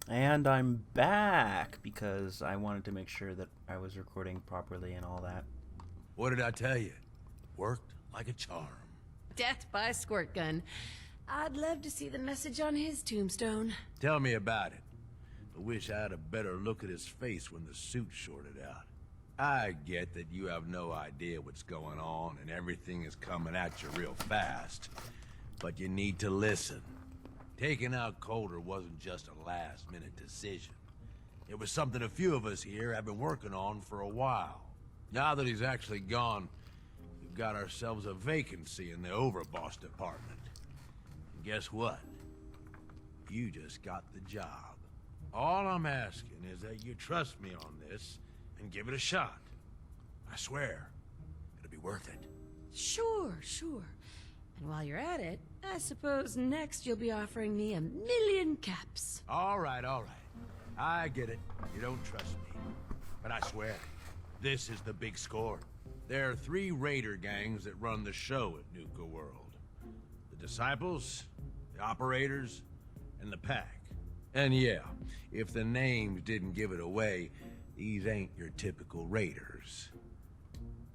And I'm back because I wanted to make sure that I was recording properly and all that. What did I tell you? Worked like a charm. Death by squirt gun. I'd love to see the message on his tombstone. Tell me about it. I wish I had a better look at his face when the suit shorted out. I get that you have no idea what's going on and everything is coming at you real fast. But you need to listen. Taking out Coulter wasn't just a last-minute decision. It was something a few of us here have been working on for a while. Now that he's actually gone, we've got ourselves a vacancy in the overboss department. And guess what? You just got the job. All I'm asking is that you trust me on this and give it a shot. I swear, it'll be worth it. Sure. And while you're at it, I suppose next you'll be offering me 1,000,000 caps. All right. I get it. You don't trust me. But I swear, this is the big score. There are 3 raider gangs that run the show at Nuka-World. The Disciples, the Operators, and the Pack. And yeah, if the names didn't give it away, these ain't your typical raiders.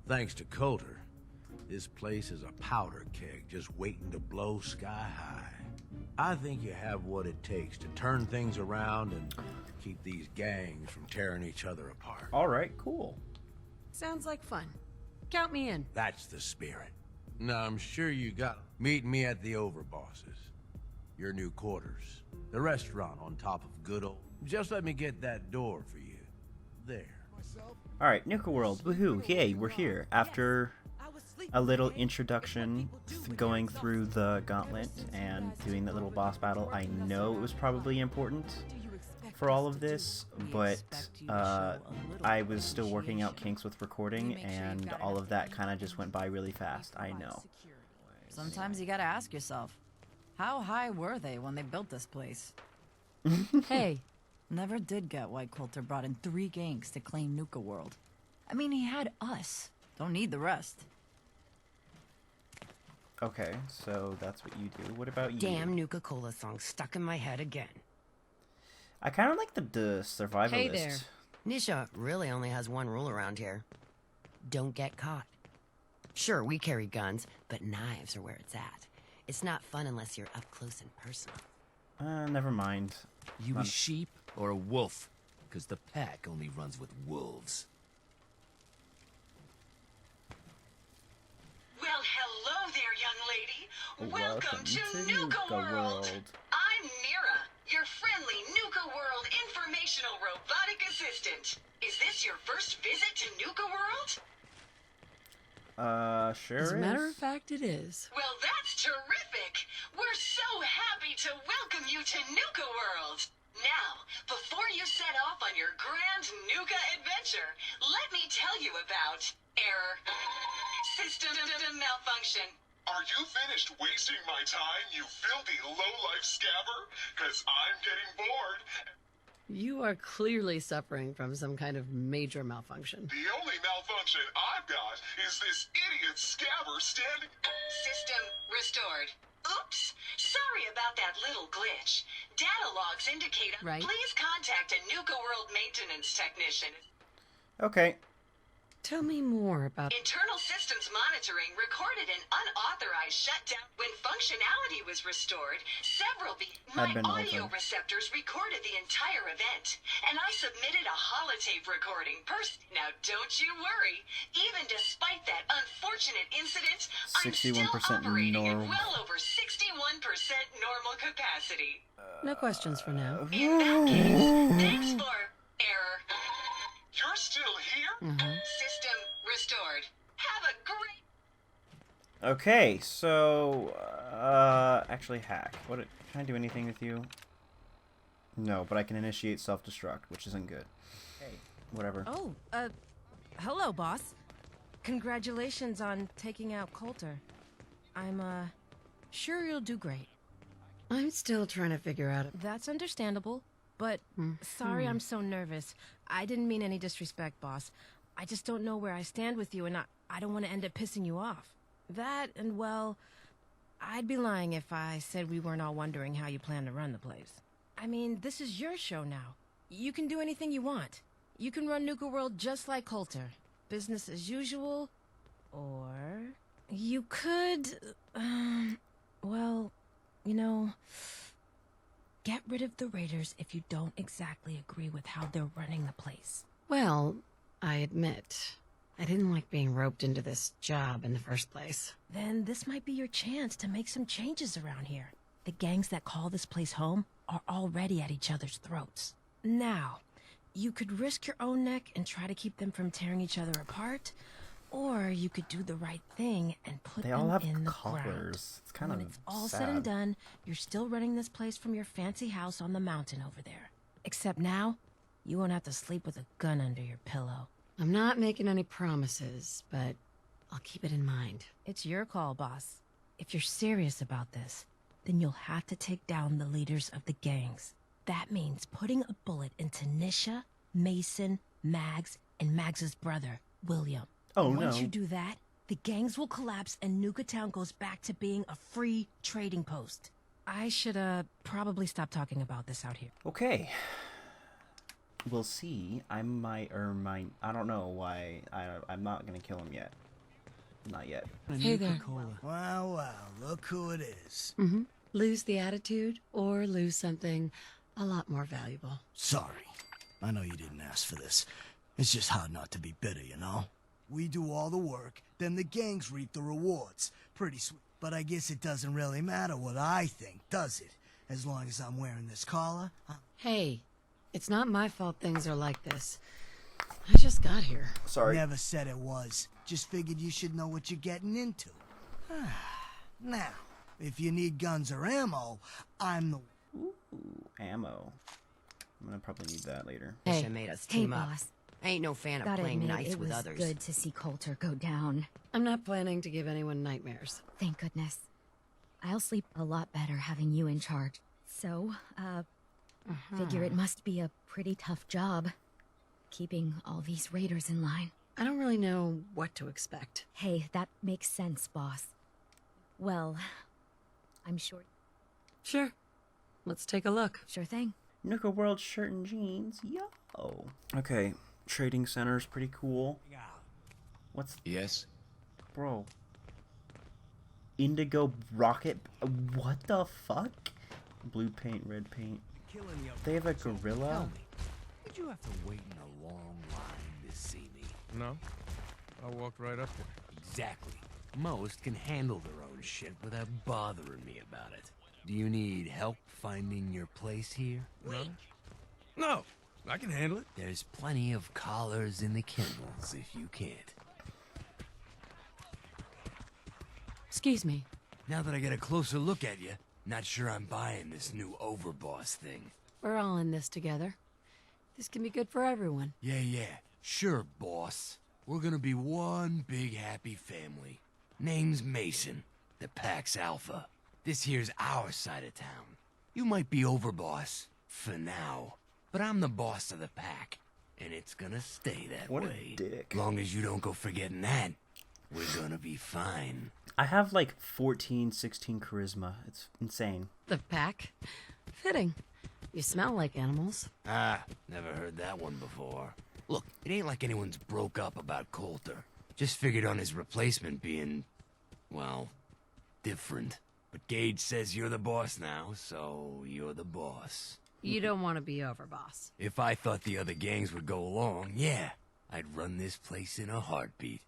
Thanks to Coulter, this place is a powder keg just waiting to blow sky high. I think you have what it takes to turn things around and keep these gangs from tearing each other apart. All right, cool. Sounds like fun. Count me in. That's the spirit. Now, I'm sure you got meet me at the Overbosses. Your new quarters. The restaurant on top of good old... Just let me get that door for you. There. All right, Nuka-World, woohoo, yay, we're here. After a little introduction, going through the gauntlet and doing that little boss battle, I know it was probably important for all of this, but I was still working out kinks with recording, and all of that kind of just went by really fast, I know. Sometimes you gotta ask yourself, how high were they when they built this place? Hey, never did get why Coulter brought in 3 gangs to claim Nuka-World. I mean, he had us. Don't need the rest. Okay, so that's what you do. What about you? Damn Nuka-Cola song stuck in my head again. I kind of like the survivalist. Hey there. Nisha really only has one rule around here. Don't get caught. Sure, we carry guns, but knives are where it's at. It's not fun unless you're up close and personal. Never mind. You a sheep or a wolf? Because the pack only runs with wolves. Well, hello there, young lady. Welcome to to Nuka-World. Nuka-World. I'm Mira, your friendly Nuka-World informational robotic assistant. Is this your first visit to Nuka-World? Sure As a matter of is. fact, it is. Well, that's terrific. We're so happy to welcome you to Nuka-World. Now, before you set off on your grand Nuka adventure, let me tell you about error. System malfunction. Are you finished wasting my time, you filthy low-life scabber? 'Cause I'm getting bored. You are clearly suffering from some kind of major malfunction. The only malfunction I've got is this idiot scabber standing... System restored. Oops. Sorry about that little glitch. Data logs indicate... Right. Please contact a Nuka-World maintenance technician. Okay. Tell me more about... Internal systems monitoring recorded an unauthorized shutdown. When functionality was restored, my Admin audio altered. receptors recorded the entire event, and I submitted a holotape recording. Now, don't you worry. Even despite that unfortunate incident, I'm still 61% operating at norm. well over 61% normal capacity. No questions for now. In that case, thanks for error. You're still here? System restored. Have a great... Okay, so actually hack. Can I do anything with you? No, but I can initiate self-destruct, which isn't good. Hey, whatever. Oh, hello, boss. Congratulations on taking out Coulter. I'm, sure you'll do great. I'm still trying to figure out... That's understandable, but sorry I'm so nervous. I didn't mean any disrespect, boss. I just don't know where I stand with you, and I don't want to end up pissing you off. That, and well, I'd be lying if I said we weren't all wondering how you plan to run the place. I mean, this is your show now. You can do anything you want. You can run Nuka-World just like Coulter. Business as usual. Or you could, well, you know, get rid of the Raiders if you don't exactly agree with how they're running the place. Well, I admit, I didn't like being roped into this job in the first place. Then this might be your chance to make some changes around here. The gangs that call this place home are already at each other's throats. Now, you could risk your own neck and try to keep them from tearing each other apart, or you could do the right thing and put They them all have in the collars. ground. It's kind When of it's all sad. said and done, you're still running this place from your fancy house on the mountain over there. Except now, you won't have to sleep with a gun under your pillow. I'm not making any promises, but I'll keep it in mind. It's your call, boss. If you're serious about this, then you'll have to take down the leaders of the gangs. That means putting a bullet into Nisha, Mason, Mags, and Mags's brother, William. Oh, Once no. you do that, the gangs will collapse and Nuka Town goes back to being a free trading post. I should, probably stop talking about this out here. Okay. We'll see. I might or might. I don't know why. I'm not gonna kill him yet. Not yet. Hey there. Wow, wow, look who it is. Lose the attitude or lose something a lot more valuable. Sorry. I know you didn't ask for this. It's just hard not to be bitter, you know? We do all the work, then the gangs reap the rewards. Pretty sweet. But I guess it doesn't really matter what I think, does it? As long as I'm wearing this collar, Hey, it's not my fault things are like this. I just got here. Sorry. Never said it was. Just figured you should know what you're getting into. Now, if you need guns or ammo, I'm the... Ooh, ammo. I'm gonna probably need that later. Hey, Nisha made us Hey, team up. boss. I ain't no fan of Gotta playing admit, nice it with was others. good to see Coulter go down. I'm not planning to give anyone nightmares. Thank goodness. I'll sleep a lot better having you in charge. So, figure it must be a pretty tough job, keeping all these raiders in line. I don't really know what to expect. Hey, that makes sense, boss. Well, I'm sure... Sure. Let's take a look. Sure thing. Nuka-World shirt and jeans. Yo. Okay. Trading center's pretty cool. What's... Yes? Bro. Indigo rocket... What the fuck? Blue paint, red paint. They have a gorilla? Tell me, did you have to wait in a long line to see me? No. I walked right up there. Exactly. Most can handle their own shit without bothering me about it. Do you need help finding your place here? No, I can handle it. There's plenty of collars in the kennels if you can't. Excuse me. Now that I get a closer look at you, not sure I'm buying this new overboss thing. We're all in this together. This can be good for everyone. Yeah. Sure, boss. We're gonna be one big happy family. Name's Mason, the Pack's Alpha. This here's our side of town. You might be overboss, for now, but I'm the boss of the Pack, and it's gonna stay that What a way. dick. Long as you don't go forgetting that, we're gonna be fine. I have like 14, 16 charisma. It's insane. The pack? Fitting. You smell like animals. Ah, never heard that one before. Look, it ain't like anyone's broke up about Coulter. Just figured on his replacement being, well, different. But Gage says you're the boss now, so you're the boss. You don't want to be overboss. If I thought the other gangs would go along, yeah, I'd run this place in a heartbeat.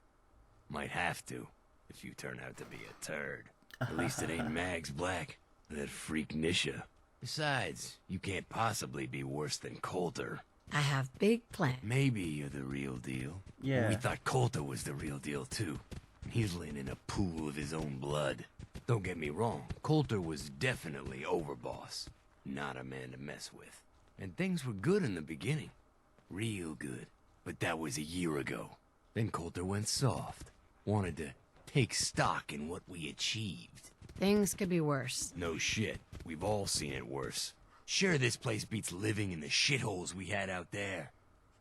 Might have to, if you turn out to be a turd. At least it ain't Mags Black, that freak Nisha. Besides, you can't possibly be worse than Coulter. I have big plans. Maybe you're the real deal. Yeah. We thought Coulter was the real deal, too. He's laying in a pool of his own blood. Don't get me wrong, Coulter was definitely overboss. Not a man to mess with. And things were good in the beginning. Real good. But that was a year ago. Then Coulter went soft. Wanted to take stock in what we achieved. Things could be worse. No shit. We've all seen it worse. Sure, this place beats living in the shitholes we had out there.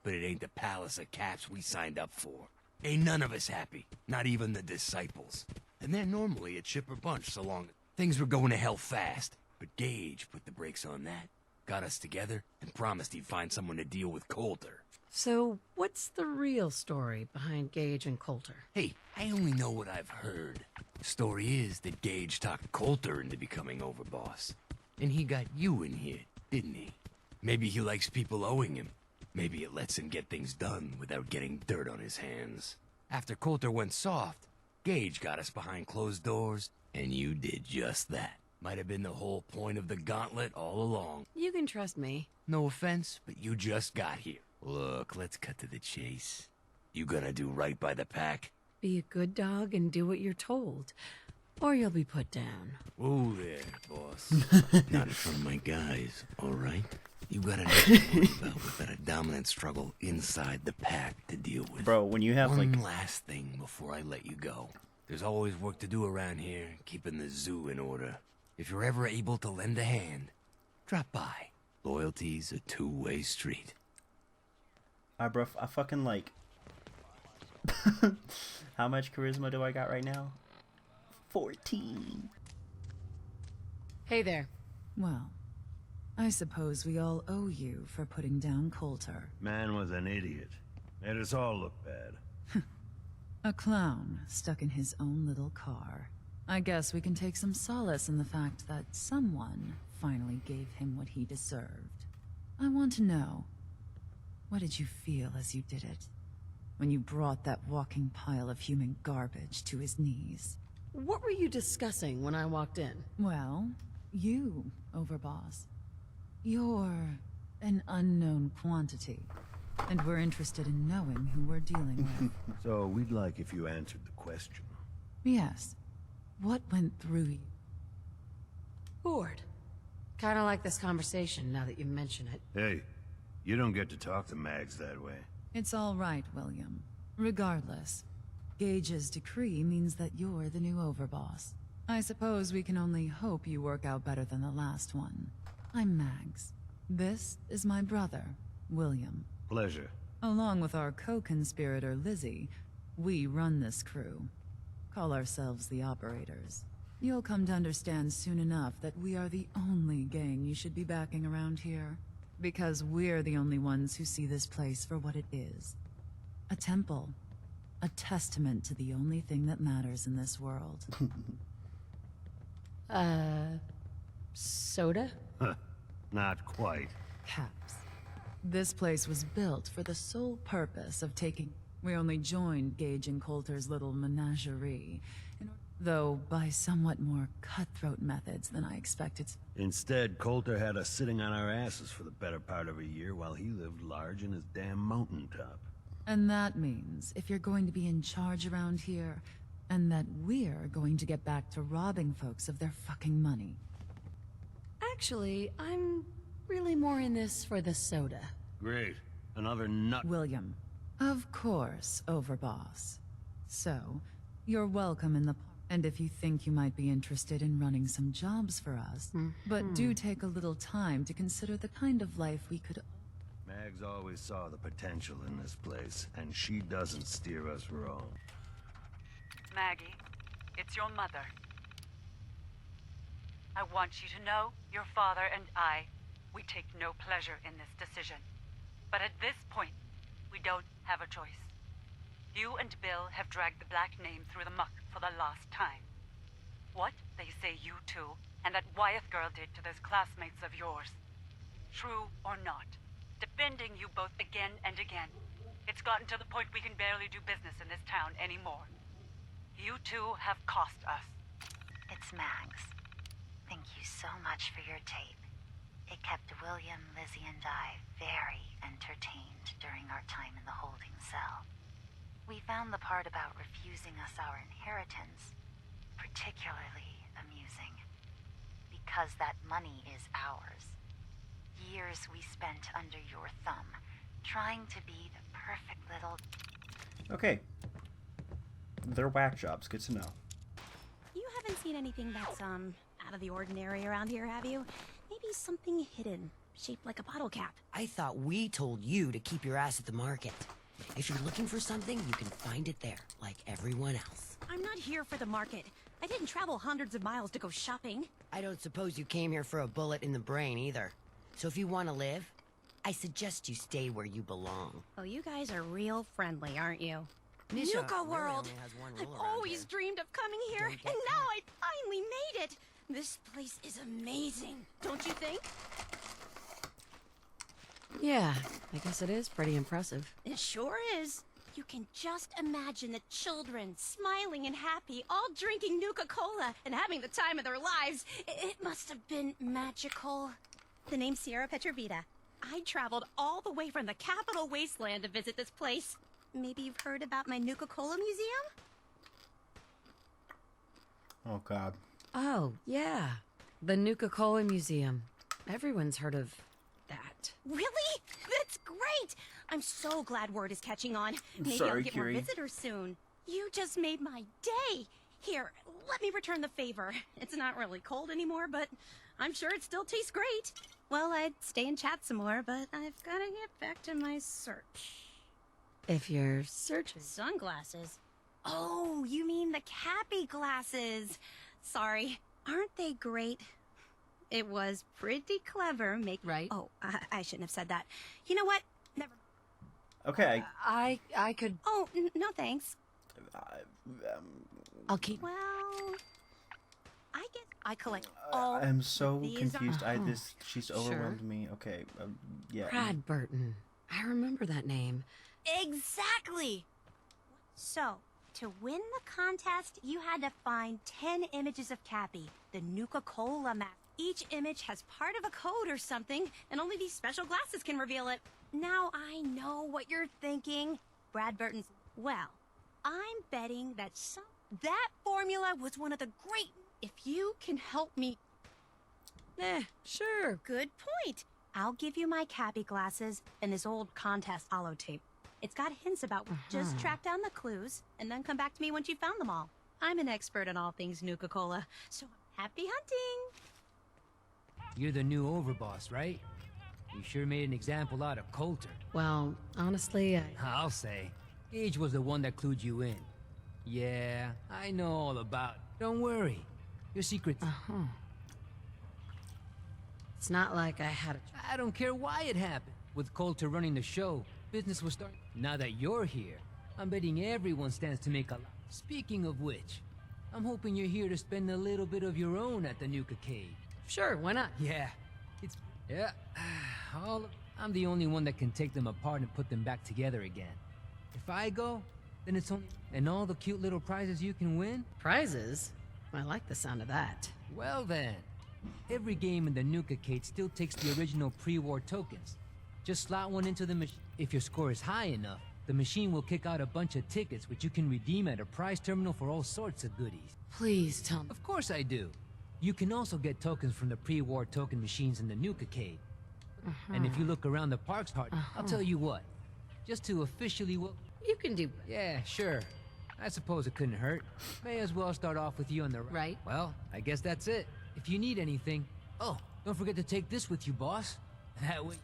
But it ain't the palace of caps we signed up for. Ain't none of us happy. Not even the disciples. And they're normally a chipper bunch so long things were going to hell fast. But Gage put the brakes on that. got us together, and promised he'd find someone to deal with Coulter. So, what's the real story behind Gage and Coulter? Hey, I only know what I've heard. The story is that Gage talked Coulter into becoming overboss. And he got you in here, didn't he? Maybe he likes people owing him. Maybe it lets him get things done without getting dirt on his hands. After Coulter went soft, Gage got us behind closed doors, and you did just that. Might have been the whole point of the gauntlet all along. You can trust me. No offense, but you just got here. Look, let's cut to the chase. You gonna do right by the pack? Be a good dog and do what you're told, or you'll be put down. Whoa there, boss. Not in front of my guys, all right? You got enough to worry about. We've got a dominant struggle inside the pack to deal with. Bro, when you have One last thing before I let you go. There's always work to do around here, keeping the zoo in order. If you're ever able to lend a hand, drop by. Loyalty's a two-way street. Alright, bro, I fucking like... How much charisma do I got right now? 14. Hey there. Well, I suppose we all owe you for putting down Coulter. Man was an idiot. Made us all look bad. A clown stuck in his own little car. I guess we can take some solace in the fact that someone finally gave him what he deserved. I want to know, what did you feel as you did it? When you brought that walking pile of human garbage to his knees? What were you discussing when I walked in? Well, you, Overboss. You're an unknown quantity, and we're interested in knowing who we're dealing with. So we'd like if you answered the question. Yes. What went through you? Bored. Kinda like this conversation now that you mention it. Hey, you don't get to talk to Mags that way. It's all right, William. Regardless, Gage's decree means that you're the new Overboss. I suppose we can only hope you work out better than the last one. I'm Mags. This is my brother, William. Pleasure. Along with our co-conspirator, Lizzie, we run this crew. Call ourselves the Operators. You'll come to understand soon enough that we are the only gang you should be backing around here. Because we're the only ones who see this place for what it is. A temple. A testament to the only thing that matters in this world. Soda? Not quite. Caps. This place was built for the sole purpose of taking... We only joined Gage and Coulter's little menagerie, though by somewhat more cutthroat methods than I expected. Instead, Coulter had us sitting on our asses for the better part of a year while he lived large in his damn mountaintop. And that means if you're going to be in charge around here, and that we're going to get back to robbing folks of their fucking money. Actually, I'm really more in this for the soda. Great. Another nut. William. Of course, Overboss. So, you're welcome in the... And if you think you might be interested in running some jobs for us, but do take a little time to consider the kind of life we could... Mags always saw the potential in this place, and she doesn't steer us wrong. Maggie, it's your mother. I want you to know your father and we take no pleasure in this decision. But at this point, we don't have a choice. You and Bill have dragged the Black name through the muck for the last time. What they say you two and that Wyeth girl did to those classmates of yours. True or not, defending you both again and again. It's gotten to the point we can barely do business in this town anymore. You two have cost us. It's Mags. Thank you so much for your tape. It kept William, Lizzie, and I very entertained during our time in the holding cell. We found the part about refusing us our inheritance particularly amusing. Because that money is ours. Years we spent under your thumb, trying to be the perfect little... Okay. They're whack jobs. Good to know. You haven't seen anything that's, out of the ordinary around here, have you? Maybe something hidden, shaped like a bottle cap. I thought we told you to keep your ass at the market. If you're looking for something, you can find it there, like everyone else. I'm not here for the market. I didn't travel hundreds of miles to go shopping. I don't suppose you came here for a bullet in the brain, either. So if you want to live, I suggest you stay where you belong. Oh, you guys are real friendly, aren't you? Misha Nuka-World! really only has one I've rule around always here. dreamed of coming here, and Don't get now I finally made it! This place is amazing, don't you think? Yeah, I guess it is pretty impressive. It sure is. You can just imagine the children, smiling and happy, all drinking Nuka-Cola and having the time of their lives. It must have been magical. The name's Sierra Petrovita. I traveled all the way from the capital wasteland to visit this place. Maybe you've heard about my Nuka-Cola museum? Oh, God. Oh, yeah. The Nuka-Cola Museum. Everyone's heard of that. Really? That's great! I'm so glad word is catching on. Maybe I'll Sorry, get Curie. more visitors soon. You just made my day. Here, let me return the favor. It's not really cold anymore, but I'm sure it still tastes great. Well, I'd stay and chat some more, but I've got to get back to my search. If you're searching. Sunglasses? Oh, you mean the Cappy glasses. Sorry, aren't they great? It was pretty clever Right. Oh, I shouldn't have said that. You know what? Never. Okay. I could... Oh, no thanks. I'll keep... Well, I guess I collect all I'm so these confused. are- She's Sure. overwhelmed me. Okay. Yeah. Brad Burton. I remember that name. Exactly! So, to win the contest, you had to find 10 images of Cappy, the Nuka-Cola map. Each image has part of a code or something, and only these special glasses can reveal it. Now I know what you're thinking. Brad Burton's... Well, I'm betting that that formula was one of the great... If you can help me... Sure. Good point. I'll give you my Cappy glasses and this old contest holotape. It's got hints about... Just track down the clues, and then come back to me once you've found them all. I'm an expert in all things Nuka-Cola, so happy hunting! You're the new overboss, right? You sure made an example out of Coulter. Well, honestly, I'll say. Gage was the one that clued you in. Yeah, I know all about it. Don't worry. Your secret's... It's not like I had a... I don't care why it happened. With Coulter running the show, business was starting. Now that you're here, I'm betting everyone stands to make a lot. Speaking of which, I'm hoping you're here to spend a little bit of your own at the Nuka Cave. Sure, why not? Yeah, it's... Yeah, I'm the only one that can take them apart and put them back together again. If I go, then it's only... And all the cute little prizes you can win? Prizes? I like the sound of that. Well then, every game in the Nuka-Cade still takes the original pre-war tokens. Just slot one into the machine. If your score is high enough, the machine will kick out a bunch of tickets which you can redeem at a prize terminal for all sorts of goodies. Please tell me. Of course I do. You can also get tokens from the pre-war token machines in the Nuka-Cade. And if you look around the park's heart, I'll tell you what. Just to officially You can do... Yeah, sure. I suppose it couldn't hurt. May as well start off with you on the right. Well, I guess that's it. If you need anything... Oh, don't forget to take this with you, boss. That way...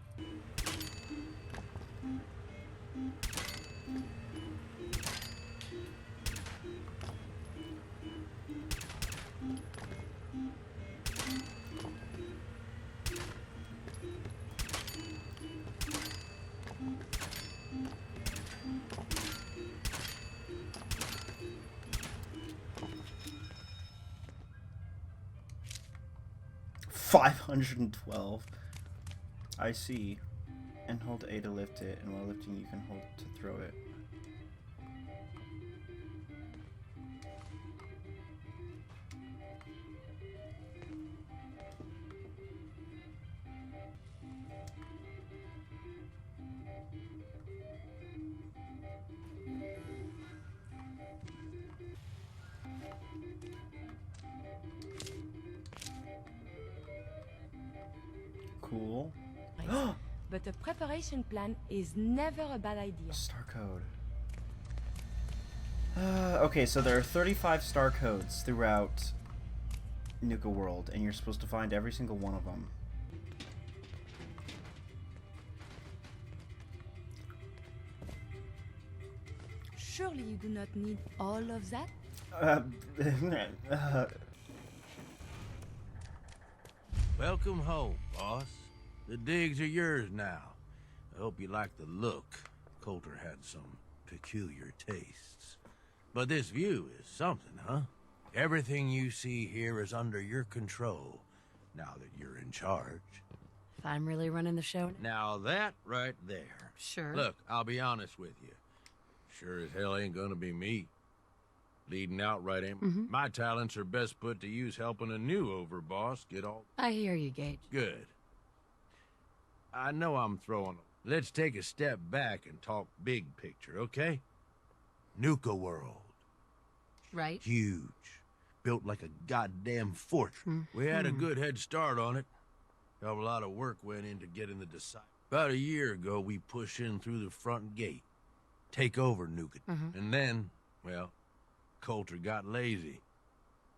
$512. I see. And hold A to lift it, and while lifting you can hold to throw it. Cool. But a preparation plan is never a bad idea. Star code. Okay, so there are 35 star codes throughout Nuka-World, and you're supposed to find every single one of them. Surely you do not need all of that? Welcome home, boss. The digs are yours now. I hope you like the look. Coulter had some peculiar tastes. But this view is something, huh? Everything you see here is under your control, now that you're in charge. If I'm really running the show. Now that right there. Sure. Look, I'll be honest with you. Sure as hell ain't gonna be me. Leading outright ain't. My talents are best put to use helping a new overboss get all... I hear you, Gage. Good. I know I'm throwing... Let's take a step back and talk big picture, okay? Nuka-World. Right. Huge. Built like a goddamn fortress. We had a good head start on it. Hell of a lot of work went into getting the disciples. About a year ago, we pushed in through the front gate. Take over Nuka. And then, well, Coulter got lazy.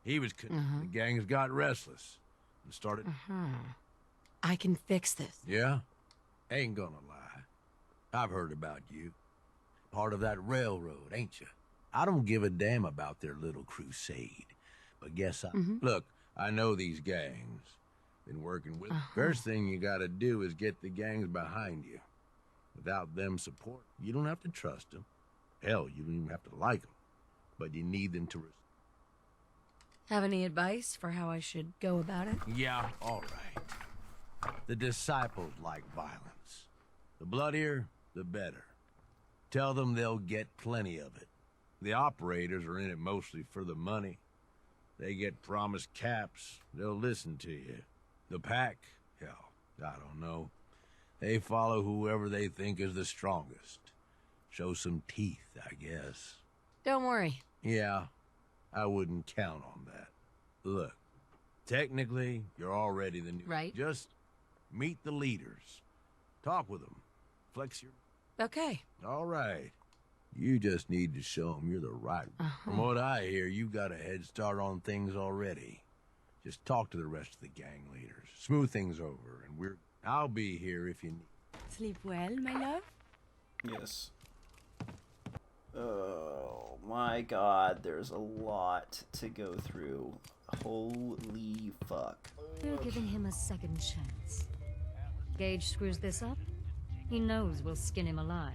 He was... The gangs got restless and started... I can fix this. Yeah? Ain't gonna lie. I've heard about you. Part of that railroad, ain't you? I don't give a damn about their little crusade. But guess I... Look, I know these gangs. Been working with... First thing you gotta do is get the gangs behind you. Without them support, you don't have to trust them. Hell, you don't even have to like them. But you need them to... Have any advice for how I should go about it? Yeah, all right. The disciples like violence. The bloodier, the better. Tell them they'll get plenty of it. The operators are in it mostly for the money. They get promised caps, they'll listen to you. The pack, hell, I don't know. They follow whoever they think is the strongest. Show some teeth, I guess. Don't worry. Yeah, I wouldn't count on that. Look, technically, you're already the new... Right. Just meet the leaders. Talk with them. Flex your... Okay. All right. You just need to show them you're the right one. From what I hear, you got a head start on things already. Just talk to the rest of the gang leaders. Smooth things over, and I'll be here if you need. Sleep well, my love? Yes. Oh my god, there's a lot to go through. Holy fuck. You're giving him a second chance. Gage screws this up, he knows we'll skin him alive.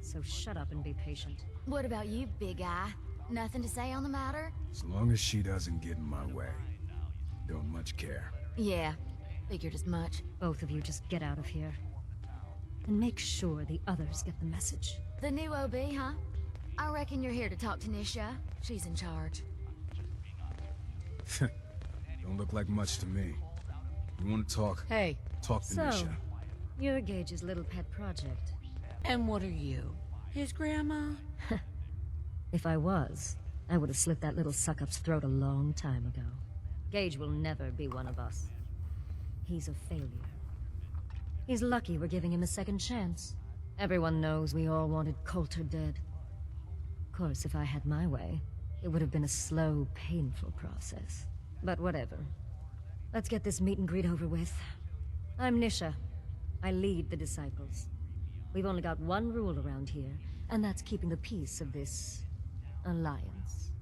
So shut up and be patient. What about you, big eye? Nothing to say on the matter? As long as she doesn't get in my way. Don't much care. Yeah, figured as much. Both of you just get out of here. And make sure the others get the message. The new OB, huh? I reckon you're here to talk to Nisha. She's in charge. Don't look like much to me. You want to talk? Hey. Talk to Nisha. You're Gage's little pet project. And what are you? His grandma? If I was, I would have slit that little suck-up's throat a long time ago. Gage will never be one of us. He's a failure. He's lucky we're giving him a second chance. Everyone knows we all wanted Coulter dead. Of course, if I had my way, it would have been a slow, painful process. But whatever. Let's get this meet and greet over with. I'm Nisha. I lead the Disciples. We've only got one rule around here, and that's keeping the peace of this... alliance.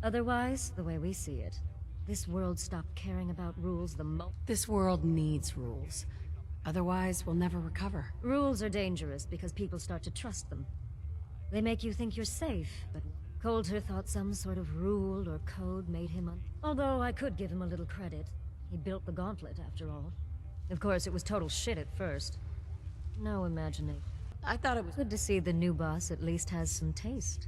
Otherwise, the way we see it, this world stopped caring about rules the moment... This world needs rules. Otherwise, we'll never recover. Rules are dangerous because people start to trust them. They make you think you're safe, but Coulter thought some sort of rule or code made him Although I could give him a little credit. He built the gauntlet, after all. Of course, it was total shit at first. No imagination. I thought it was good to see the new boss at least has some taste.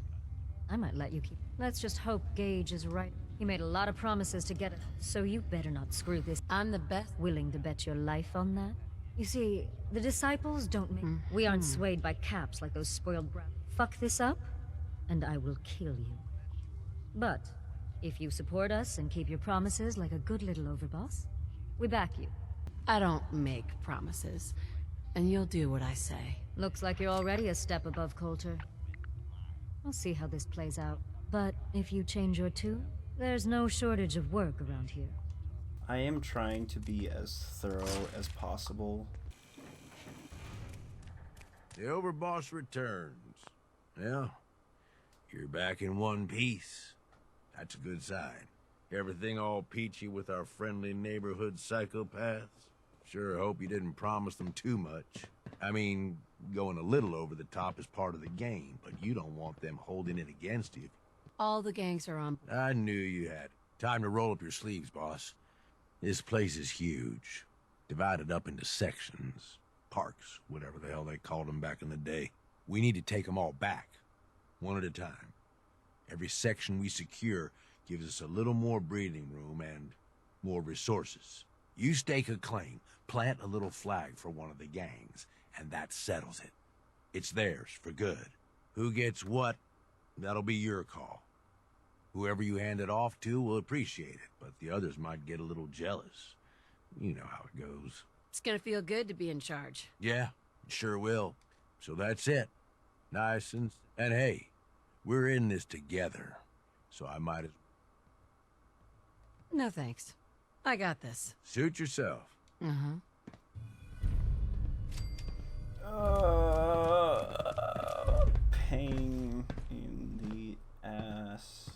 I might let you keep... Let's just hope Gage is right. He made a lot of promises to get it, so you better not screw this. I'm the best. Willing to bet your life on that? You see, the Disciples don't make... We aren't swayed by caps like those spoiled brats. Fuck this up, and I will kill you. But, if you support us and keep your promises like a good little overboss, we back you. I don't make promises, and you'll do what I say. Looks like you're already a step above Coulter. We'll see how this plays out. But if you change your tune, there's no shortage of work around here. I am trying to be as thorough as possible. The overboss returns. Yeah, you're back in one piece. That's a good sign. Everything all peachy with our friendly neighborhood psychopaths? Sure hope you didn't promise them too much. I mean, going a little over the top is part of the game, but you don't want them holding it against you. All the gangs are on. I knew you had. Time to roll up your sleeves, boss. This place is huge. Divided up into sections. Parks, whatever the hell they called them back in the day. We need to take them all back. One at a time. Every section we secure gives us a little more breathing room and more resources. You stake a claim, plant a little flag for one of the gangs, and that settles it. It's theirs for good. Who gets what, that'll be your call. Whoever you hand it off to will appreciate it, but the others might get a little jealous. You know how it goes. It's gonna feel good to be in charge. Yeah, it sure will. So that's it. Nice and hey, we're in this together. So I might as... No thanks. I got this. Suit yourself. Uh-huh. Pain in the ass.